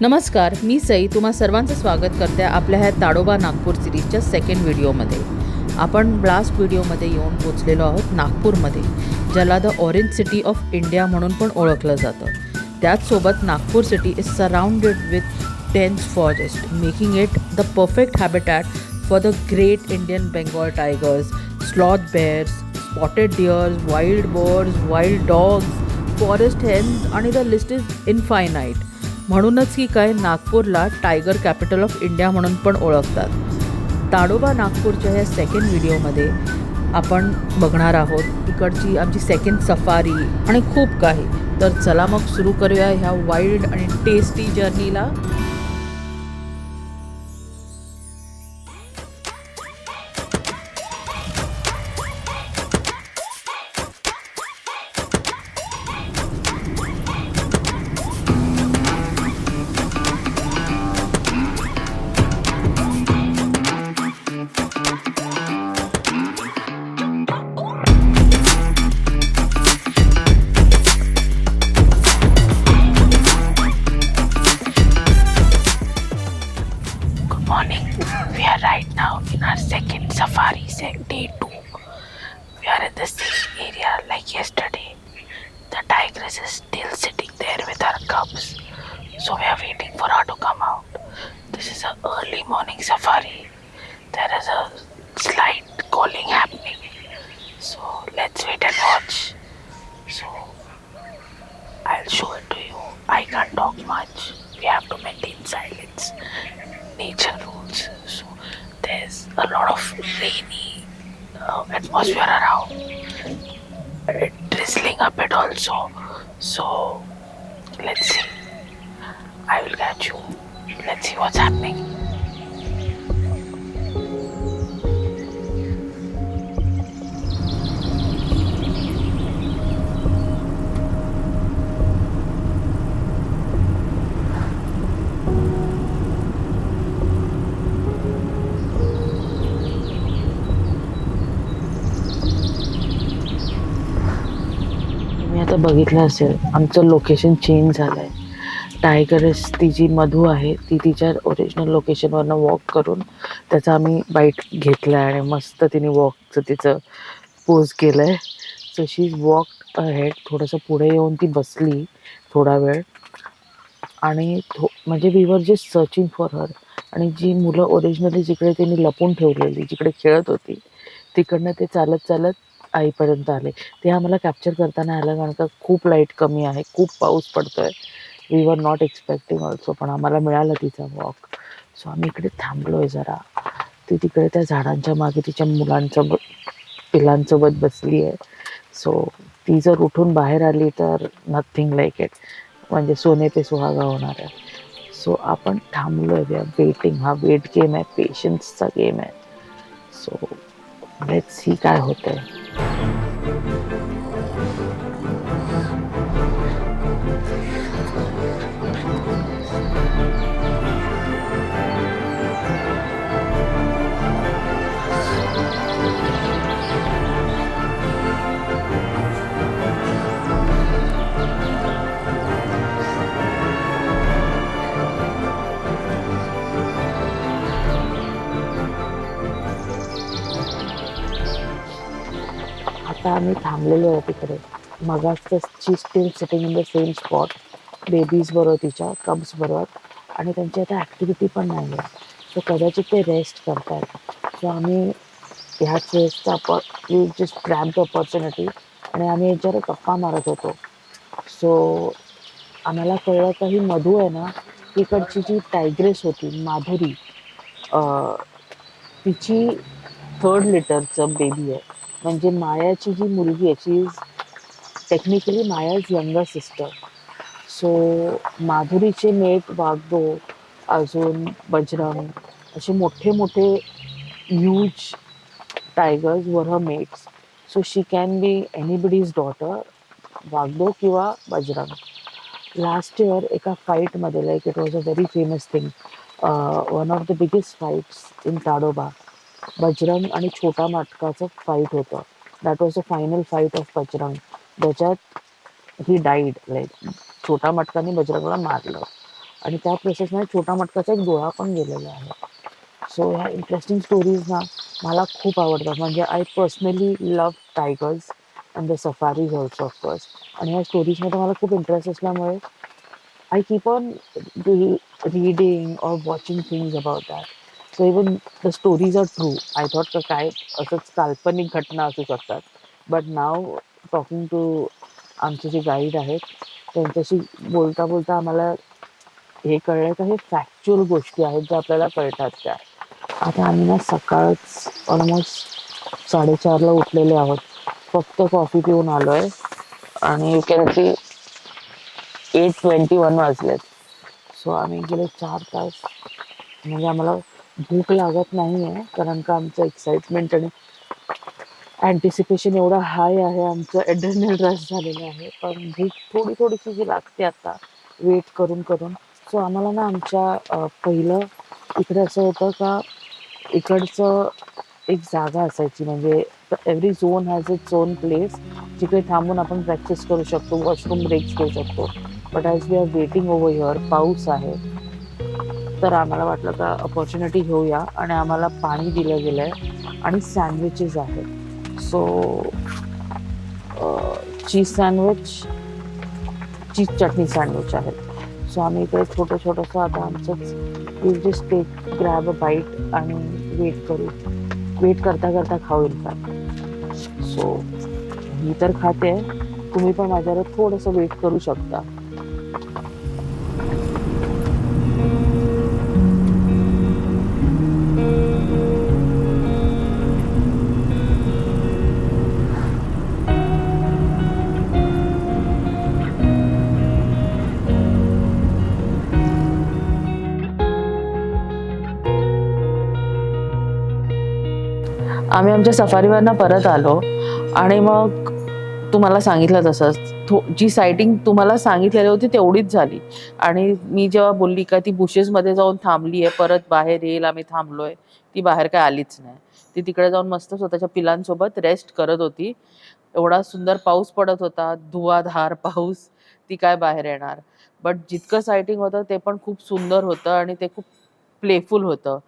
नमस्कार, मी सई तुम्हा सर्वांचं स्वागत करते आपल्या ह्या ताडोबा नागपूर सिरीजच्या सेकंड व्हिडिओमध्ये. आपण लास्ट व्हिडिओमध्ये येऊन पोचलेलो आहोत नागपूरमध्ये, ज्याला the orange city of India म्हणून पण ओळखलं जातं. त्याचसोबत Nagpur city is surrounded with dense forest, making it the perfect habitat for the great Indian Bengal tigers, sloth bears, spotted deers, wild birds, wild dogs, forest hens आणि the list is infinite. म्हणूनच की काय नागपूरला टायगर कॅपिटल ऑफ इंडिया म्हणून पण ओळखतात. ताडोबा नागपूरच्या ह्या सेकंड व्हिडिओमध्ये आपण बघणार आहोत इकडची आमची सेकंड सफारी आणि खूप काही. तर चला मग सुरू करूया ह्या वाईल्ड आणि tasty जर्नीला. We are right now in our second safari, day 2. We are in the same area like yesterday. The tigress is still sitting there with her cubs. So we are waiting for her to come out. This is an early morning safari. There is a slight calling happening. So let's wait and watch. So I'll show it to you. I can't talk much. We have to maintain silence. Nature rules. So there's a lot of rainy atmosphere around. Drizzling a bit also. So let's see. I will catch you. Let's see what's happening. तुम्ही आता बघितलं असेल आमचं location change झालं आहे. टायगरस ती जी मधू आहे ती तिच्या ओरिजिनल लोकेशनवरनं वॉक करून त्याचा आम्ही बाईट घेतला आहे आणि मस्त तिने वॉकचं तिचं पोज केलं आहे. So she is walk ahead. थोडंसं पुढे येऊन ती बसली थोडा वेळ आणि म्हणजे we were just searching for her. आणि जी मुलं ओरिजिनली जिकडे त्यांनी लपून ठेवलेली जिकडे खेळत होती तिकडनं ते चालत चालत आईपर्यंत आले. ते आम्हाला कॅप्चर करताना आलं कारण का खूप लाईट कमी आहे, खूप पाऊस पडतो आहे. We were not expecting also, पण आम्हाला मिळालं तिचा वॉक. सो आम्ही इकडे थांबलो आहे जरा. ती तिकडे त्या झाडांच्या मागे तिच्या पिलांसोबत बसली आहे. सो ती जर उठून बाहेर आली तर नथिंग लाईक इट, म्हणजे सोने पे सुहागा होणार आहे. सो आपण थांबलो आहे, वेटिंग. हा वेट गेम आहे, पेशन्सचा गेम आहे. सो लेट्स सी काय होतंय. आता आम्ही थांबलेलो आहे तिकडे. मगाचची still sitting in the same spot, babies बरोबर, तिच्या कब्स बरोबर. आणि त्यांची आता ॲक्टिव्हिटी पण नाही आहे. सो कदाचित ते रेस्ट करतात. सो आम्ही ह्याच वेळेसचा we just grab the opportunity आणि आम्ही याच्यावर गप्पा मारत होतो. सो आम्हाला कळलं का ही मधू आहे ना, तिकडची जी टायग्रेस होती माधुरी, तिची 3rd लिटरचं बेबी आहे. म्हणजे मायाची जी मुलगी आहे she is technically Maya's younger sister. So माधुरीचे मेट वाघदो, अजून बजरंग, असे मोठे मोठे huge tigers were her mates. So she can be anybody's daughter, Waghdoh किंवा बजरंग. लास्ट इयर एका फाईटमध्ये, like it was a very famous thing, one of the biggest fights in Tadoba, Bajrang आणि छोटा मटकाचं फाईट होतं. That was the final fight of Bajrang. त्याच्यात he died, like छोटा मटकाने बजरंगला मारलं. आणि त्या प्रोसेसमध्ये छोटा मटकाचा एक डोळा पण गेलेला आहे. सो ह्या इंटरेस्टिंग स्टोरीज ना मला खूप आवडतात. म्हणजे I personally love tigers and the safaris also of course. आणि ह्या स्टोरीजमध्ये मला खूप इंटरेस्ट असल्यामुळे I keep on reading or watching things about that. So even the stories are true. I thought का काय असंच काल्पनिक घटना असू शकतात. But now talking to आमचे जे गाईड आहेत, त्यांच्याशी बोलता बोलता आम्हाला हे कळलं का हे फॅक्च्युअल गोष्टी आहेत ज्या आपल्याला कळतात त्या. आता आम्ही ना सकाळच ऑलमोस्ट 4:30ला उठलेले आहोत. फक्त कॉफी पिऊन आलोय आणि यू कॅन सी 8:21 वाजलेत. सो आम्ही गेले 4 तास म्हणजे आम्हाला भूक लागत नाही आहे, कारण का आमचं एक्साइटमेंट आणि अँटिसिपेशन एवढं हाय आहे, आमचं एड्रेनल रश झालेलं आहे. पण भूक थोडीशी जी लागते आता वेट करून करून. सो आम्हाला ना आमच्या पहिलं इकडे असं होतं का इकडचं एक जागा असायची, म्हणजे every zone has its own place जिकडे थांबून आपण प्रॅक्टिस करू शकतो, वॉशरूम ब्रेक्स घेऊ शकतो. But as we are waiting over here, पाऊस आहे, तर आम्हाला वाटलं का अपॉर्च्युनिटी घेऊया आणि आम्हाला पाणी दिलं गेलं आहे आणि सँडविचेस आहेत. So cheese sandwich, cheese chutney sandwich आहेत. सो आम्ही इकडे छोटंसं आता आमचंच will just take grab a bite आणि वेट करता खाऊ इनफॅक्ट. सो मी तर खाते, तुम्ही पण माझ्यावर थोडंसं वेट करू शकता. आम्ही आमच्या सफारीवरनं परत आलो आणि मग तुम्हाला सांगितलं तसंच जी सायटिंग तुम्हाला सांगितलेली होती तेवढीच झाली. आणि मी जेव्हा बोलली का ती बुशेसमध्ये जाऊन थांबली आहे, परत बाहेर येईल आम्ही थांबलोय, ती बाहेर काय आलीच नाही. ती तिकडे जाऊन मस्त स्वतःच्या पिलांसोबत रेस्ट करत होती. एवढा सुंदर पाऊस पडत होता, धुवाधार पाऊस, ती काय बाहेर येणार. बट जितकं सायटिंग होतं ते पण खूप सुंदर होतं आणि ते खूप प्लेफुल होतं.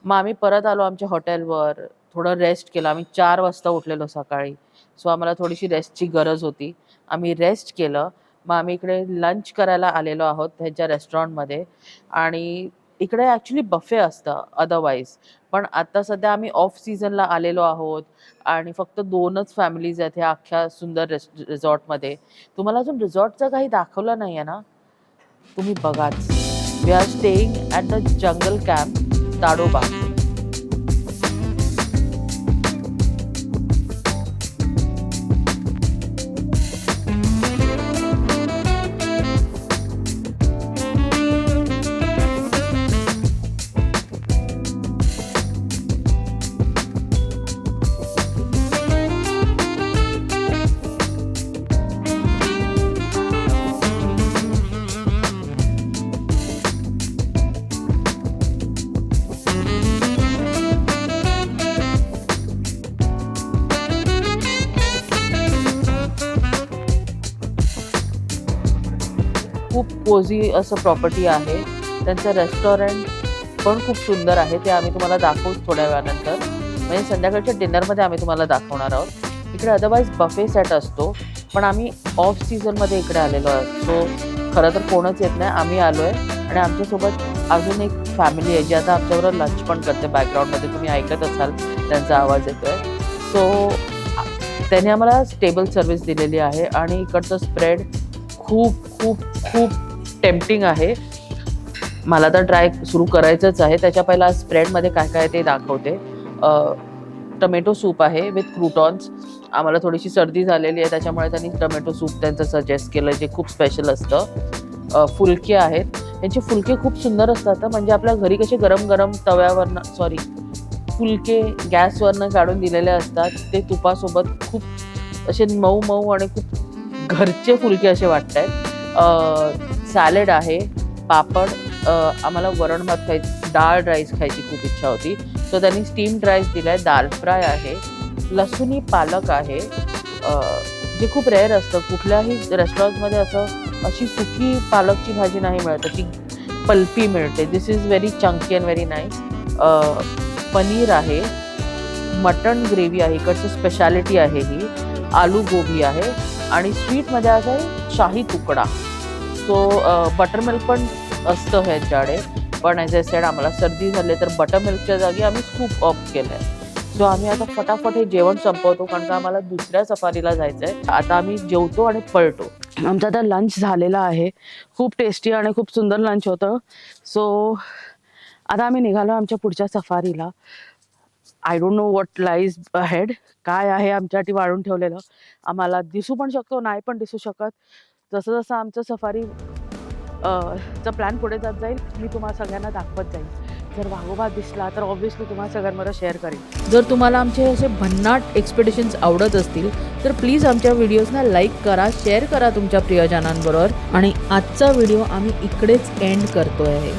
मग आम्ही परत आलो आमच्या हॉटेलवर, थोडं रेस्ट केलं. आम्ही 4 वाजता उठलेलो सकाळी. सो आम्हाला थोडीशी रेस्टची गरज होती. आम्ही रेस्ट केलं. मग आम्ही इकडे लंच करायला आलेलो आहोत त्यांच्या रेस्टॉरंटमध्ये. आणि इकडे ॲक्च्युली बफे असतं अदरवाईज. पण आता सध्या आम्ही ऑफ सीझनला आलेलो आहोत आणि फक्त 2च फॅमिलीज आहेत ह्या अख्ख्या सुंदर रिसॉर्टमध्ये. तुम्हाला अजून रिसॉर्टचं काही दाखवलं नाही आहे ना? तुम्ही बघाच. We are staying at the jungle camp Tadoba. खूप कोझी असं प्रॉपर्टी आहे. त्यांचं रेस्टॉरंट पण खूप सुंदर आहे. ते आम्ही तुम्हाला दाखवूच थोड्या वेळानंतर. म्हणजे संध्याकाळच्या डिनरमध्ये आम्ही तुम्हाला दाखवणार आहोत. इकडे अदरवाईज बफे सेट असतो, पण आम्ही ऑफ सीझनमध्ये इकडे आलेलो आहोत. सो खरं तर कोणच येत नाही. आम्ही आलो आहे आणि आमच्यासोबत अजून एक फॅमिली आहे जी आता आमच्याबरोबर लंच पण करते. बॅकग्राऊंडमध्ये तुम्ही ऐकत असाल त्यांचा आवाज येतोय. सो त्याने आम्हाला टेबल सर्व्हिस दिलेली आहे आणि इकडचं स्प्रेड खूप खूप खूप टेम्प्टिंग आहे. मला तर ट्राय सुरू करायचंच आहे. त्याच्या पहिला स्प्रेडमध्ये काय काय ते दाखवते. टोमॅटो सूप आहे विथ क्रूटॉन्स. आम्हाला थोडीशी सर्दी झालेली आहे, त्याच्यामुळे त्यांनी टोमॅटो सूप त्यांचं सजेस्ट केलं, जे खूप स्पेशल असतं. फुलके आहेत. त्यांचे फुलके खूप सुंदर असतात. म्हणजे आपल्या घरी कसे गरम गरम तव्यावरनं फुलके गॅसवरनं काढून दिलेले असतात, ते तुपासोबत खूप असे मऊ मऊ आणि खूप घरचे फुलके असे वाटत आहेत. सॅलेड आहे, पापड. आम्हाला वरण भात डाळ राईस खायची खूप इच्छा होती, सो त्यांनी स्टीम्ड राईस दिला आहे. दाल फ्राय आहे, लसुणी पालक आहे, जे खूप रेअर असतं. कुठल्याही रेस्टॉरंटमध्ये अशी सुकी पालकची भाजी नाही मिळत. अशी पल्पी मिळते. This is very chunky and very nice. Paneer आहे, मटण ग्रेव्ही आहे, इकडची स्पेशालिटी आहे ही, आलू गोबी आहे आणि स्वीटमध्ये असं आहे शाही तुकडा. सो बटरमिल्क पण असतं ह्याच्याकडे, पण ॲज अ सेड आम्हाला सर्दी झाली तर बटरमिल्कच्या जागी आम्ही सूप ऑफ केलं आहे. सो आम्ही आता फटाफट हे जेवण संपवतो कारण का आम्हाला दुसऱ्या सफारीला जायचं आहे. आता आम्ही जेवतो आणि पळतो. आमचा आता लंच झालेला आहे. खूप टेस्टी आणि खूप सुंदर लंच होतं. सो आता आम्ही निघालो आमच्या पुढच्या सफारीला. I don't know what lies ahead. काय आहे आमच्यासाठी वाढून ठेवलेलं आम्हाला दिसू पण शकतो, नाही पण दिसू शकत. जसं जसं आमचं सफारी चा प्लॅन पुढे जात जाईल मी तुम्हाला सगळ्यांना दाखवत जाईल. जर वाघोबा दिसला तर ऑब्व्हियसली तुम्हाला सगळ्यांबरोबर शेअर करेन. जर तुम्हाला आमचे असे भन्नाट एक्सपेडिशन्स आवडत असतील तर प्लीज आमच्या व्हिडिओजना लाईक करा, शेअर करा तुमच्या प्रियजनांबरोबर. आणि आजचा व्हिडिओ आम्ही इकडेच एंड करतो आहे.